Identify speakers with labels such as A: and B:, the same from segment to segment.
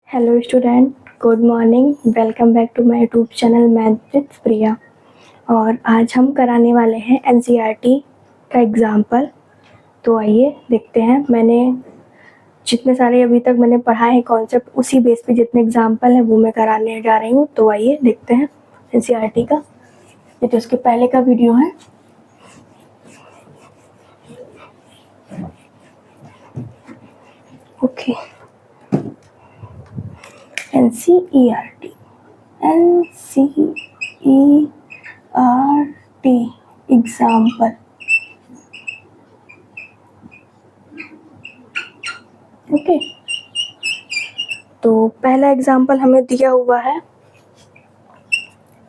A: Hello student, good morning. Welcome back to my YouTube channel math with Priya. और आज हम कराने वाले हैं एनसीईआरटी का एग्ज़ाम्पल। तो आइए देखते हैं। मैंने जितने सारे अभी तक मैंने पढ़ाए हैं कॉन्सेप्ट, उसी बेस पे जितने एग्जाम्पल हैं वो मैं कराने जा रही हूँ। तो आइए देखते हैं एनसीईआरटी का। ये तो उसके पहले का वीडियो है। Okay, NCERT example. ओके, तो पहला एग्जाम्पल हमें दिया हुआ है,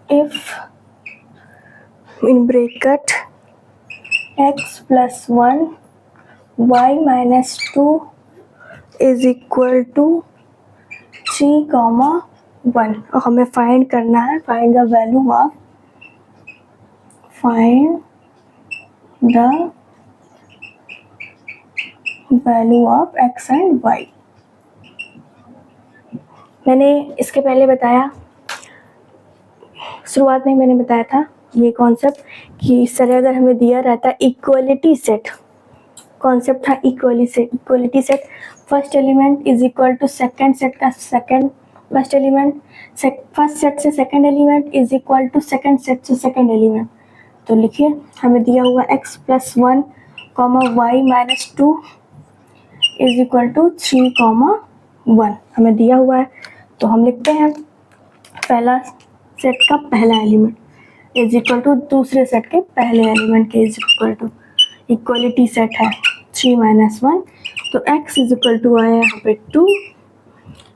A: if in bracket x plus 1 y minus 2 is equal to 3, 1। और हमें फाइंड करना है, find the value of x and y। मैंने इसके पहले बताया, शुरुआत में मैंने बताया था ये कॉन्सेप्ट कि इस तरह अगर हमें दिया रहता इक्वलिटी सेट, कॉन्सेप्ट था equality set, first element is equal to second set का फर्स्ट एलिमेंट, फर्स्ट सेट से second element is equal to second set से सेकंड एलिमेंट। तो लिखिए, हमें दिया हुआ x plus 1 y minus 2 is equal to 3, 1 हमें दिया हुआ है। तो हम लिखते हैं पहला सेट का पहला एलिमेंट इज इक्वल टू दूसरे सेट के पहले एलिमेंट के is equal to, equality set है 3 माइनस 1, तो x इज इक्वल टू आया यहाँ पे 2।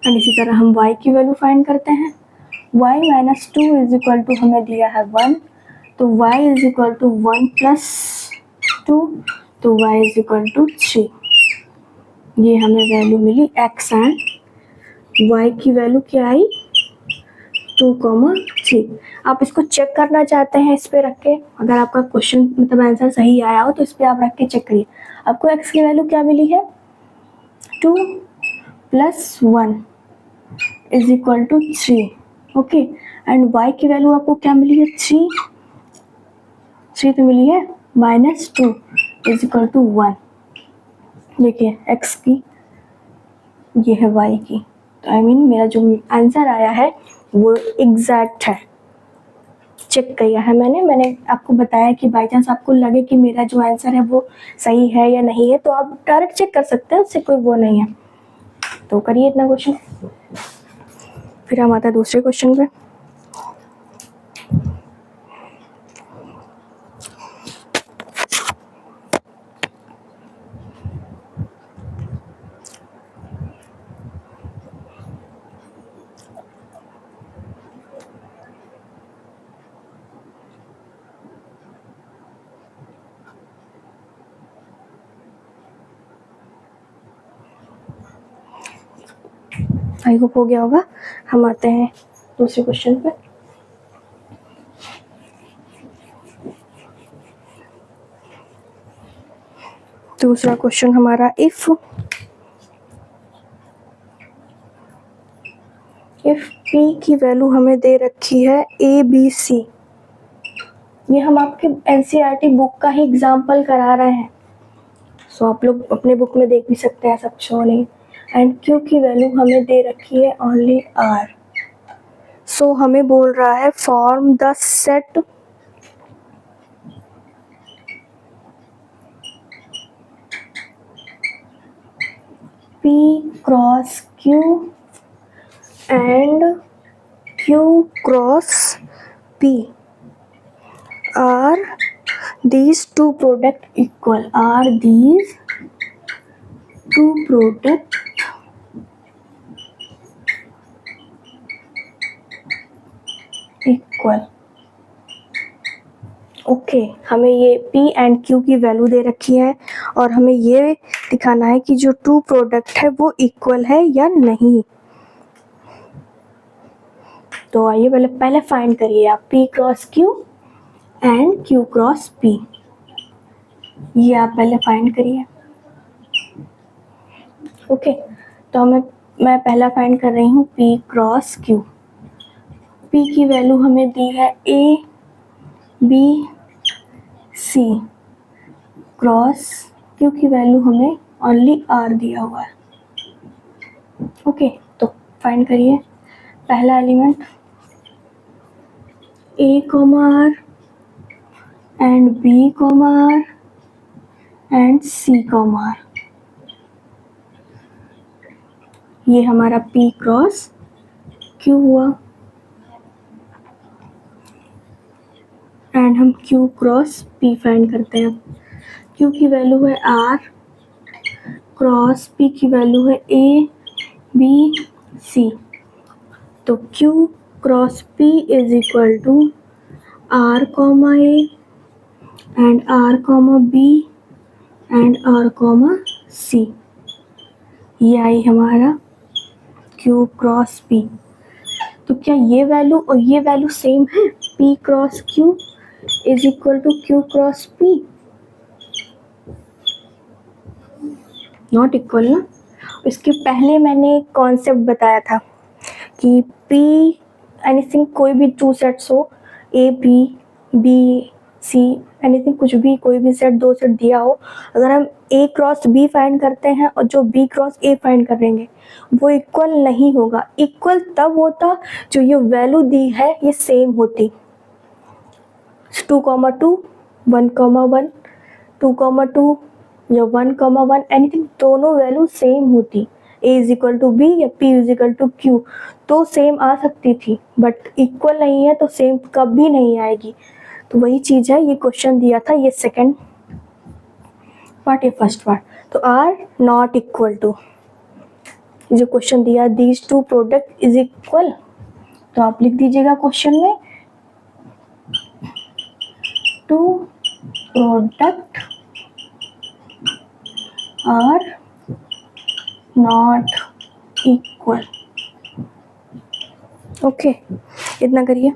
A: एंड इसी तरह हम y की वैल्यू फाइंड करते हैं। y minus 2 is equal to हमें दिया है 1, तो y is equal to 1 plus 2, तो y इज इक्वल टू 3। ये हमें वैल्यू मिली x एंड y की वैल्यू क्या आई 2, 3। आप इसको चेक करना चाहते हैं इस पे रख के, अगर आपका क्वेश्चन मतलब आंसर सही आया हो तो इस पे आप रख के चेक करिए। आपको x की वैल्यू क्या मिली है 2 plus 1 is equal to 3। Okay, and y की वैल्यू आपको क्या मिली है 3 तो मिली है माइनस 2 इज इक्वल टू 1। देखिए x की, ये है y की, तो आई मीन मेरा जो आंसर आया है वो एग्जैक्ट है, चेक किया है मैंने आपको बताया कि बाई चांस आपको लगे कि मेरा जो आंसर है वो सही है या नहीं है तो आप डायरेक्ट चेक कर सकते हैं, उससे कोई वो नहीं है। तो करिए इतना क्वेश्चन, फिर हम आते हैं दूसरे क्वेश्चन पे। आई होप हो गया होगा। हम आते हैं दूसरे क्वेश्चन पे। दूसरा क्वेश्चन हमारा, इफ p की वैल्यू हमें दे रखी है ABC। ये हम आपके एनसीईआरटी बुक का ही एग्जाम्पल करा रहे हैं, सो आप लोग अपने बुक में देख भी सकते हैं, ऐसा कुछ हो नहीं। एंड Q की वैल्यू हमें दे रखी है ओनली R। सो हमें बोल रहा है form the set P cross Q and Q cross P are these two product equal, are these two product equal. Okay, हमें ये P एंड Q की वैल्यू दे रखी है और हमें ये दिखाना है कि जो टू प्रोडक्ट है वो इक्वल है या नहीं। तो आइए पहले फाइंड करिए आप P cross Q and Q cross P, ये आप पहले फाइंड करिए। ओके, तो हमें मैं पहला फाइंड कर रही हूँ P क्रॉस Q। P की वैल्यू हमें दी है A B C cross Q की वैल्यू हमें ओनली R दिया हुआ है। ओके, तो फाइंड करिए पहला element A R and B R and C R। ये हमारा P क्रॉस Q हुआ एंड हम Q क्रॉस P फाइंड करते हैं। Q की वैल्यू है R क्रॉस P की वैल्यू है A B C। तो Q cross P is equal to R comma A and R comma B and R comma C। ये आई हमारा Q क्रॉस P। तो क्या ये वैल्यू और ये वैल्यू सेम है? P cross Q is equal to Q cross P? Not equal ना। इसके पहले मैंने एक कॉन्सेप्ट बताया था कि P एनीथिंग कोई भी टू सेट्स हो, A P B C anything कुछ भी, कोई भी सेट, दो सेट दिया हो, अगर हम A क्रॉस B फाइंड करते हैं और जो B क्रॉस A फाइंड करेंगे वो इक्वल नहीं होगा। इक्वल तब होता जो ये वैल्यू दी है ये सेम होती। 2,2 1,1 2,2 या 1,1 एनीथिंग, दोनों वैल्यू सेम होती। A is equal to B या P is equal to Q तो सेम आ सकती थी, बट इक्वल नहीं है तो सेम कभी नहीं आएगी। तो वही चीज़ है, ये क्वेश्चन दिया था, ये सेकंड पार्ट, ये फर्स्ट पार्ट। तो आर नॉट इक्वल टू, जो क्वेश्चन दिया these two product is equal, तो आप लिख दीजिएगा क्वेश्चन में two product are not equal. Okay, इतना करिए।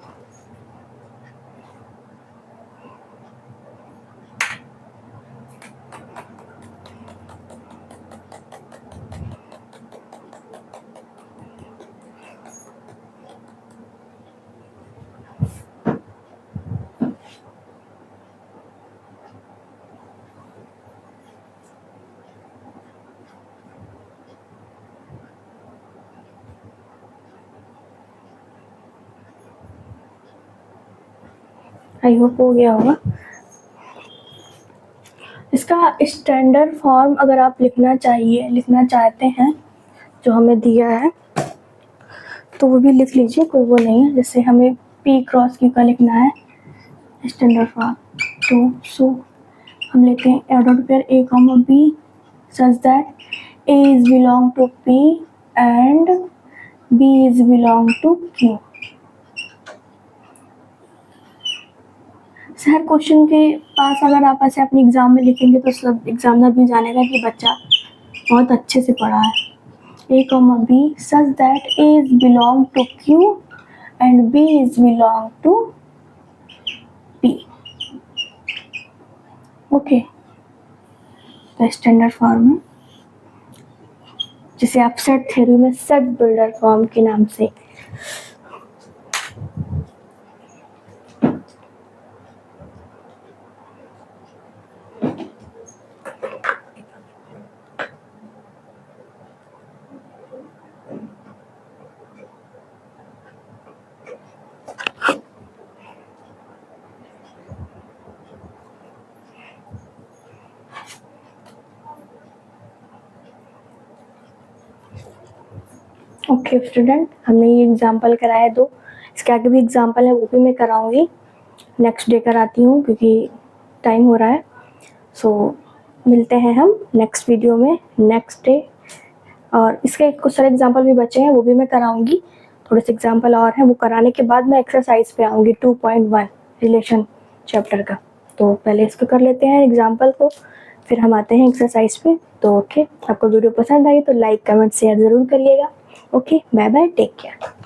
A: आई होप हो गया होगा। इसका स्टैंडर्ड फॉर्म अगर आप लिखना चाहते हैं जो हमें दिया है तो वो भी लिख लीजिए, कोई वो नहीं है। जैसे हमें P क्रॉस Q का लिखना है स्टैंडर्ड फॉर्म, तो सो हम लेते हैं एडॉट pair A comma B such that A is belong to P and B is belong to Q। हर क्वेश्चन के पास अगर आप ऐसे अपने एग्जाम में लिखेंगे तो सब एग्जामिनर भी जानेगा कि बच्चा बहुत अच्छे से पढ़ा है। A comma B such that A is belong to Q and B is belong to P। Okay, तो स्टैंडर्ड फॉर्म है जिसे आप सेट थ्योरी में सेट बिल्डर फॉर्म के नाम से। ओके स्टूडेंट, हमने ये एग्जाम्पल कराया दो, इसके आगे भी एग्जाम्पल है वो भी मैं कराऊंगी, नेक्स्ट डे कराती हूँ क्योंकि टाइम हो रहा है। सो मिलते हैं हम नेक्स्ट वीडियो में नेक्स्ट डे। और इसके कुछ सारे एग्जाम्पल भी बचे हैं वो भी मैं कराऊंगी, थोड़े से एग्जाम्पल और हैं वो कराने के बाद मैं एक्सरसाइज पे आऊँगी 2.1 रिलेशन चैप्टर का। तो पहले इसको कर लेते हैं एग्जाम्पल को, फिर हम आते हैं एक्सरसाइज पे। तो ओके, आपको वीडियो पसंद आई तो लाइक कमेंट शेयर ज़रूर करिएगा। Okay, bye bye, take care.